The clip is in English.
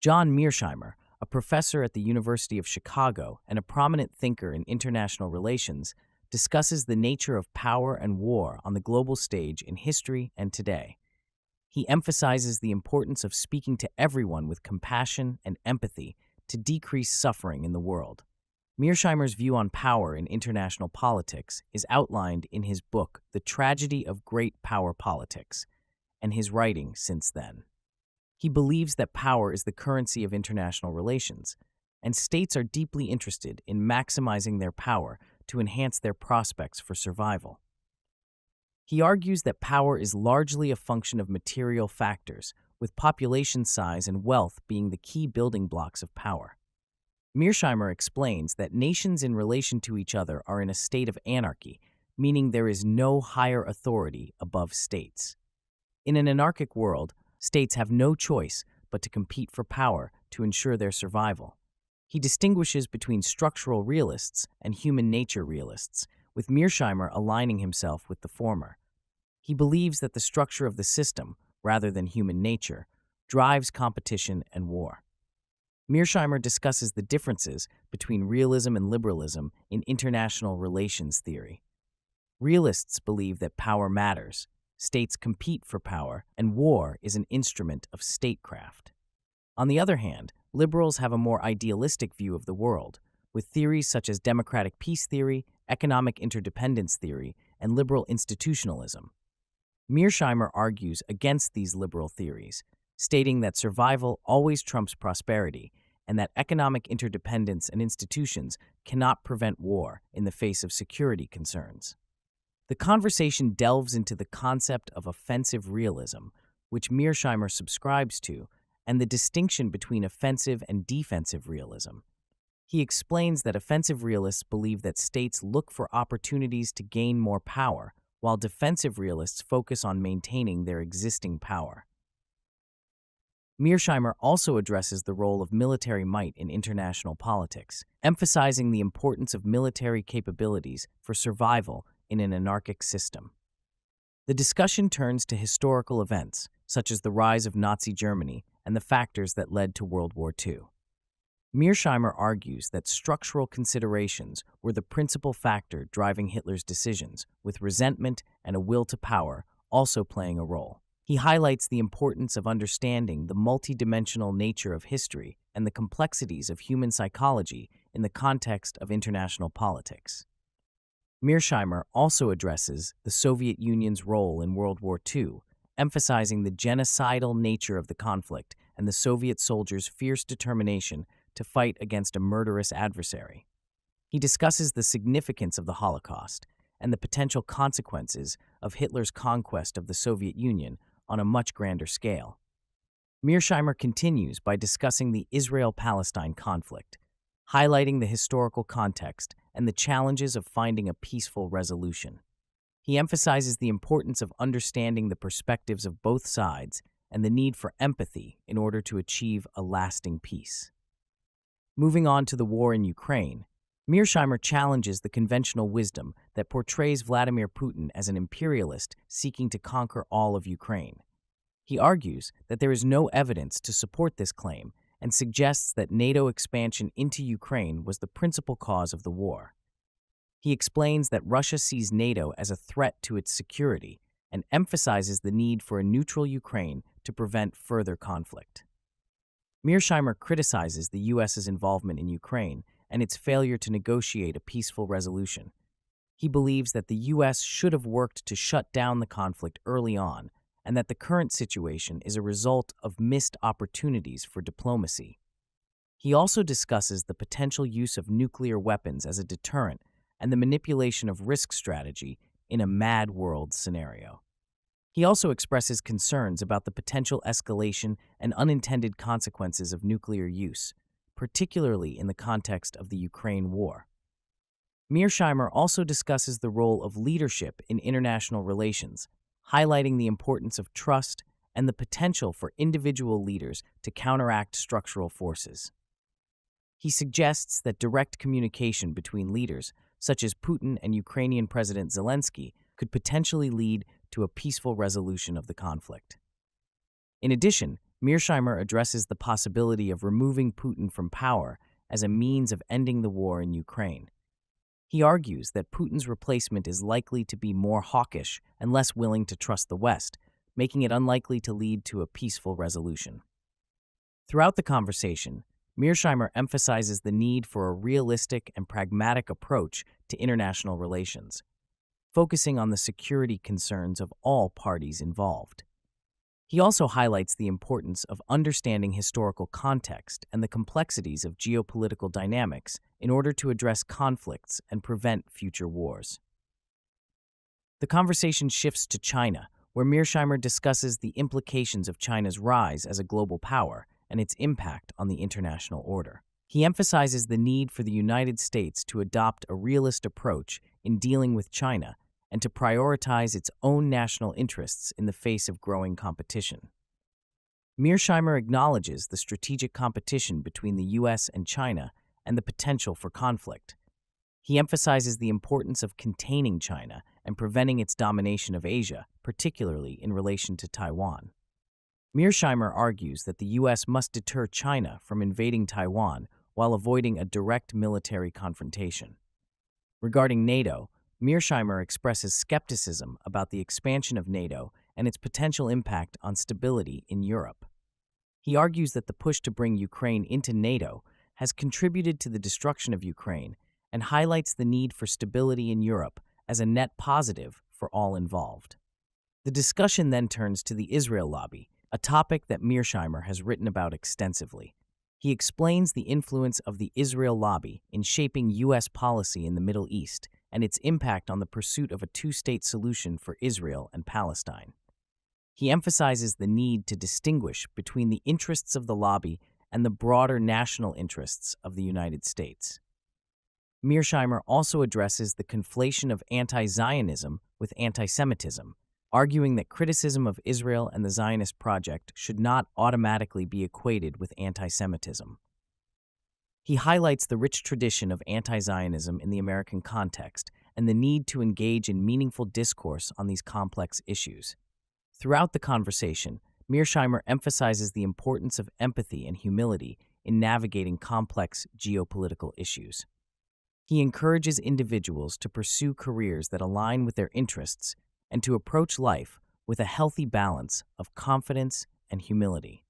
John Mearsheimer, a professor at the University of Chicago and a prominent thinker in international relations, discusses the nature of power and war on the global stage in history and today. He emphasizes the importance of speaking to everyone with compassion and empathy to decrease suffering in the world. Mearsheimer's view on power in international politics is outlined in his book, The Tragedy of Great Power Politics, and his writing since then. He believes that power is the currency of international relations, and states are deeply interested in maximizing their power to enhance their prospects for survival. He argues that power is largely a function of material factors, with population size and wealth being the key building blocks of power. Mearsheimer explains that nations in relation to each other are in a state of anarchy, meaning there is no higher authority above states. In an anarchic world, states have no choice but to compete for power to ensure their survival. He distinguishes between structural realists and human nature realists, with Mearsheimer aligning himself with the former. He believes that the structure of the system, rather than human nature, drives competition and war. Mearsheimer discusses the differences between realism and liberalism in international relations theory. Realists believe that power matters, states compete for power, and war is an instrument of statecraft. On the other hand, liberals have a more idealistic view of the world, with theories such as democratic peace theory, economic interdependence theory, and liberal institutionalism. Mearsheimer argues against these liberal theories, stating that survival always trumps prosperity and that economic interdependence and institutions cannot prevent war in the face of security concerns. The conversation delves into the concept of offensive realism, which Mearsheimer subscribes to, and the distinction between offensive and defensive realism. He explains that offensive realists believe that states look for opportunities to gain more power, while defensive realists focus on maintaining their existing power. Mearsheimer also addresses the role of military might in international politics, emphasizing the importance of military capabilities for survival in an anarchic system. The discussion turns to historical events, such as the rise of Nazi Germany and the factors that led to World War II. Mearsheimer argues that structural considerations were the principal factor driving Hitler's decisions, with resentment and a will to power also playing a role. He highlights the importance of understanding the multidimensional nature of history and the complexities of human psychology in the context of international politics. Mearsheimer also addresses the Soviet Union's role in World War II, emphasizing the genocidal nature of the conflict and the Soviet soldiers' fierce determination to fight against a murderous adversary. He discusses the significance of the Holocaust and the potential consequences of Hitler's conquest of the Soviet Union on a much grander scale. Mearsheimer continues by discussing the Israel-Palestine conflict, highlighting the historical context and the challenges of finding a peaceful resolution. He emphasizes the importance of understanding the perspectives of both sides and the need for empathy in order to achieve a lasting peace. Moving on to the war in Ukraine, Mearsheimer challenges the conventional wisdom that portrays Vladimir Putin as an imperialist seeking to conquer all of Ukraine. He argues that there is no evidence to support this claim and suggests that NATO expansion into Ukraine was the principal cause of the war. He explains that Russia sees NATO as a threat to its security and emphasizes the need for a neutral Ukraine to prevent further conflict. Mearsheimer criticizes the U.S.'s involvement in Ukraine and its failure to negotiate a peaceful resolution. He believes that the U.S. should have worked to shut down the conflict early on and that the current situation is a result of missed opportunities for diplomacy. He also discusses the potential use of nuclear weapons as a deterrent and the manipulation of risk strategy in a mad world scenario. He also expresses concerns about the potential escalation and unintended consequences of nuclear use, particularly in the context of the Ukraine war. Mearsheimer also discusses the role of leadership in international relations, highlighting the importance of trust and the potential for individual leaders to counteract structural forces. He suggests that direct communication between leaders, such as Putin and Ukrainian President Zelensky, could potentially lead to a peaceful resolution of the conflict. In addition, Mearsheimer addresses the possibility of removing Putin from power as a means of ending the war in Ukraine. He argues that Putin's replacement is likely to be more hawkish and less willing to trust the West, making it unlikely to lead to a peaceful resolution. Throughout the conversation, Mearsheimer emphasizes the need for a realistic and pragmatic approach to international relations, focusing on the security concerns of all parties involved. He also highlights the importance of understanding historical context and the complexities of geopolitical dynamics in order to address conflicts and prevent future wars. The conversation shifts to China, where Mearsheimer discusses the implications of China's rise as a global power and its impact on the international order. He emphasizes the need for the United States to adopt a realist approach in dealing with China and to prioritize its own national interests in the face of growing competition. Mearsheimer acknowledges the strategic competition between the U.S. and China and the potential for conflict. He emphasizes the importance of containing China and preventing its domination of Asia, particularly in relation to Taiwan. Mearsheimer argues that the U.S. must deter China from invading Taiwan while avoiding a direct military confrontation. Regarding NATO, Mearsheimer expresses skepticism about the expansion of NATO and its potential impact on stability in Europe. He argues that the push to bring Ukraine into NATO has contributed to the destruction of Ukraine and highlights the need for stability in Europe as a net positive for all involved. The discussion then turns to the Israel lobby, a topic that Mearsheimer has written about extensively. He explains the influence of the Israel lobby in shaping U.S. policy in the Middle East and its impact on the pursuit of a two-state solution for Israel and Palestine. He emphasizes the need to distinguish between the interests of the lobby and the broader national interests of the United States. Mearsheimer also addresses the conflation of anti-Zionism with anti-Semitism, arguing that criticism of Israel and the Zionist project should not automatically be equated with anti-Semitism. He highlights the rich tradition of anti-Zionism in the American context and the need to engage in meaningful discourse on these complex issues. Throughout the conversation, Mearsheimer emphasizes the importance of empathy and humility in navigating complex geopolitical issues. He encourages individuals to pursue careers that align with their interests and to approach life with a healthy balance of confidence and humility.